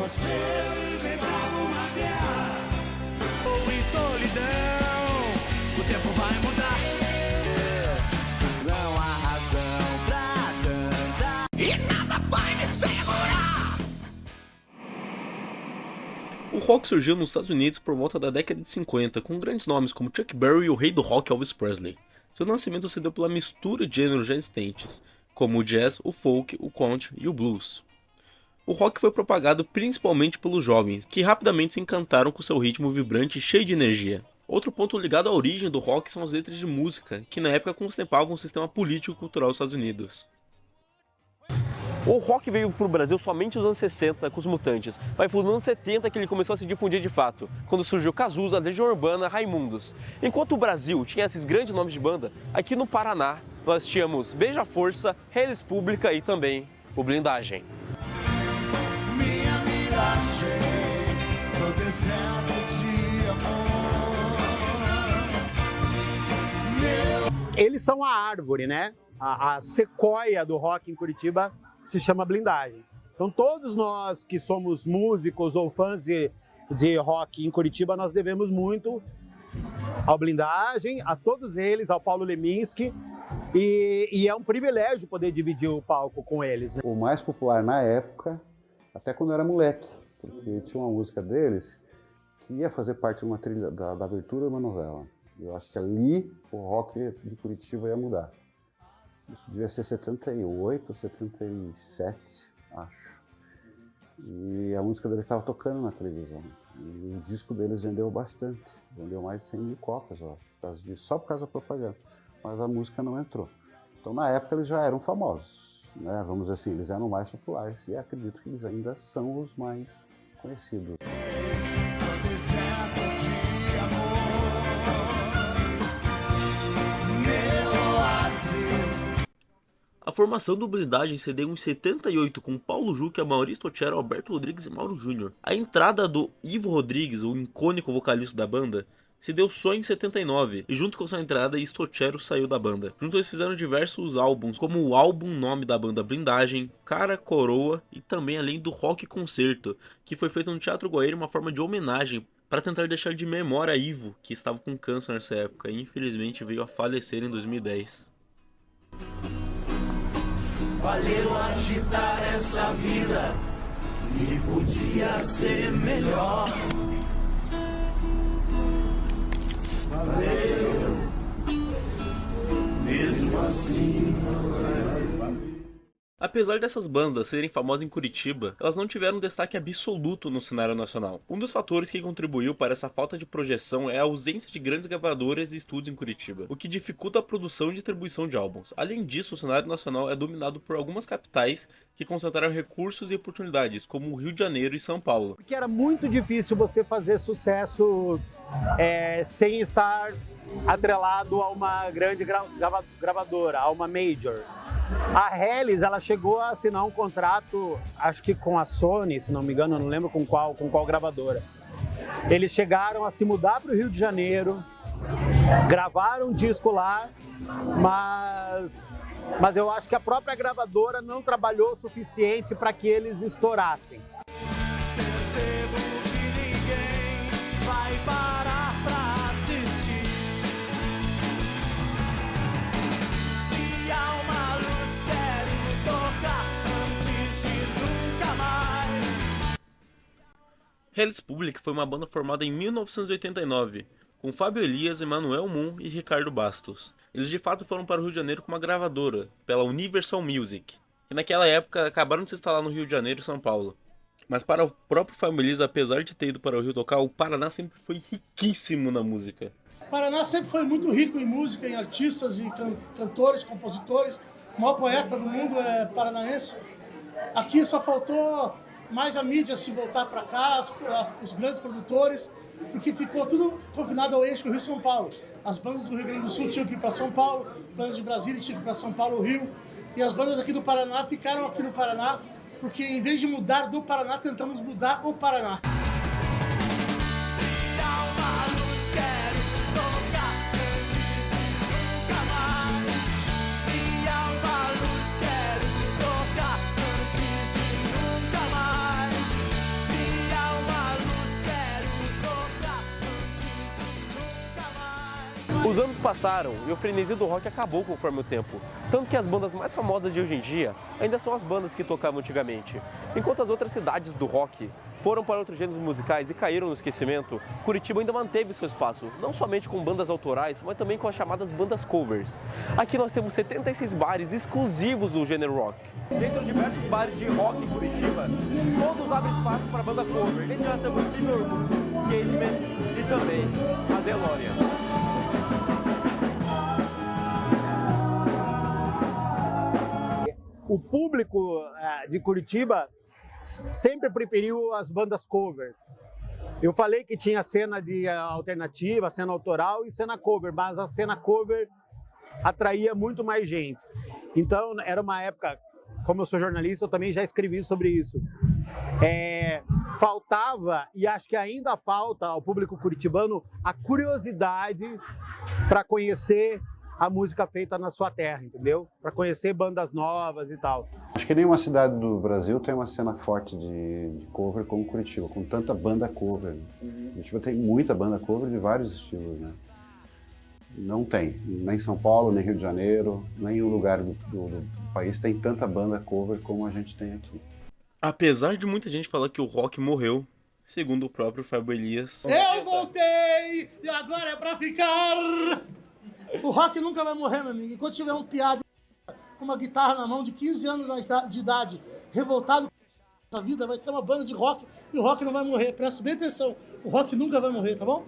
você levava uma guerra. Ou em solidão, o tempo vai mudar. Não há razão pra cantar e nada vai me segurar. O rock surgiu nos Estados Unidos por volta da década de 50, com grandes nomes como Chuck Berry e o rei do rock Elvis Presley. Seu nascimento se deu pela mistura de gêneros já existentes, como o jazz, o folk, o country e o blues. O rock foi propagado principalmente pelos jovens, que rapidamente se encantaram com seu ritmo vibrante e cheio de energia. Outro ponto ligado à origem do rock são as letras de música, que na época contemplavam o sistema político e cultural dos Estados Unidos. O rock veio pro Brasil somente nos anos 60 com os Mutantes, mas foi nos anos 70 que ele começou a se difundir de fato, quando surgiu Cazuza, Legião Urbana, Raimundos. Enquanto o Brasil tinha esses grandes nomes de banda, aqui no Paraná nós tínhamos Beija-Força, Reles Pública e também o Blindagem. Minha miragem, tô descendo de amor. Eles são a árvore, né? A sequoia do rock em Curitiba se chama Blindagem. Então todos nós que somos músicos ou fãs de rock em Curitiba, nós devemos muito ao Blindagem, a todos eles, ao Paulo Leminski, e é um privilégio poder dividir o palco com eles, né? O mais popular na época, até quando eu era moleque, porque tinha uma música deles que ia fazer parte de uma trilha da abertura de uma novela. Eu acho que ali o rock de Curitiba ia mudar. Isso devia ser 78, 77, acho. E a música deles estava tocando na televisão. E o disco deles vendeu bastante. Vendeu mais de 100 mil cópias, eu acho, só por causa da propaganda. Mas a música não entrou. Então, na época, eles já eram famosos, né? Vamos dizer assim, eles eram mais populares. E acredito que eles ainda são os mais conhecidos. A formação do Blindagem se deu em 78 com Paulo Juca, Maurício Totero, Alberto Rodrigues e Mauro Júnior. A entrada do Ivo Rodrigues, o icônico vocalista da banda, se deu só em 79, e junto com sua entrada, Stotero saiu da banda. Juntos eles fizeram diversos álbuns, como o álbum nome da banda Blindagem, Cara Coroa e também além do Rock Concerto, que foi feito no Teatro Guaíra uma forma de homenagem para tentar deixar de memória a Ivo, que estava com câncer nessa época e infelizmente veio a falecer em 2010. Valeu agitar essa vida e podia ser melhor. Valeu, mesmo assim. Apesar dessas bandas serem famosas em Curitiba, elas não tiveram destaque absoluto no cenário nacional. Um dos fatores que contribuiu para essa falta de projeção é a ausência de grandes gravadoras e estúdios em Curitiba, o que dificulta a produção e distribuição de álbuns. Além disso, o cenário nacional é dominado por algumas capitais que concentraram recursos e oportunidades, como o Rio de Janeiro e São Paulo. Porque era muito difícil você fazer sucesso sem estar atrelado a uma grande gravadora, a uma major. A Reles, ela chegou a assinar um contrato, acho que com a Sony, se não me engano, eu não lembro com qual gravadora. Eles chegaram a se mudar para o Rio de Janeiro, gravaram um disco lá, mas eu acho que a própria gravadora não trabalhou o suficiente para que eles estourassem. Percebo que ninguém vai parar pra assistir. Se há uma luz, quero tocar antes de nunca mais. Reles Pública foi uma banda formada em 1989, com Fábio Elias, Emanuel Moon e Ricardo Bastos. Eles de fato foram para o Rio de Janeiro com uma gravadora, pela Universal Music, que naquela época acabaram de se instalar no Rio de Janeiro e São Paulo. Mas para o próprio Fábio Elias, apesar de ter ido para o Rio tocar, o Paraná sempre foi riquíssimo na música. O Paraná sempre foi muito rico em música, em artistas e cantores, compositores. O maior poeta do mundo é paranaense. Aqui só faltou mais a mídia se voltar para cá, os grandes produtores, porque ficou tudo confinado ao eixo Rio-São Paulo. As bandas do Rio Grande do Sul tinham que ir para São Paulo, bandas de Brasília tinham que ir para São Paulo, Rio, e as bandas aqui do Paraná ficaram aqui no Paraná, porque em vez de mudar do Paraná, tentamos mudar o Paraná. Os anos passaram e o frenesi do rock acabou conforme o tempo. Tanto que as bandas mais famosas de hoje em dia ainda são as bandas que tocavam antigamente. Enquanto as outras cidades do rock foram para outros gêneros musicais e caíram no esquecimento, Curitiba ainda manteve seu espaço, não somente com bandas autorais, mas também com as chamadas bandas covers. Aqui nós temos 76 bares exclusivos do gênero rock. Dentro de diversos bares de rock em Curitiba, todos abrem espaço para banda cover. Entre nós temos Silver, Caveman e também a DeLorean. O público de Curitiba sempre preferiu as bandas cover. Eu falei que tinha cena de alternativa, cena autoral e cena cover, mas a cena cover atraía muito mais gente. Então era uma época, como eu sou jornalista, eu também já escrevi sobre isso. Faltava, e acho que ainda falta ao público curitibano, a curiosidade para conhecer a música feita na sua terra, entendeu? Para conhecer bandas novas e tal. Acho que nenhuma cidade do Brasil tem uma cena forte de cover como Curitiba, com tanta banda cover. Né? Curitiba tem muita banda cover de vários estilos, né? Não tem, nem São Paulo, nem Rio de Janeiro, nenhum lugar do país tem tanta banda cover como a gente tem aqui. Apesar de muita gente falar que o rock morreu, segundo o próprio Fábio Elias... Eu voltei e agora é pra ficar! O rock nunca vai morrer, meu amigo. Enquanto tiver um piado com uma guitarra na mão de 15 anos de idade, revoltado com a vida, vai ter uma banda de rock e o rock não vai morrer. Presta bem atenção, o rock nunca vai morrer, tá bom?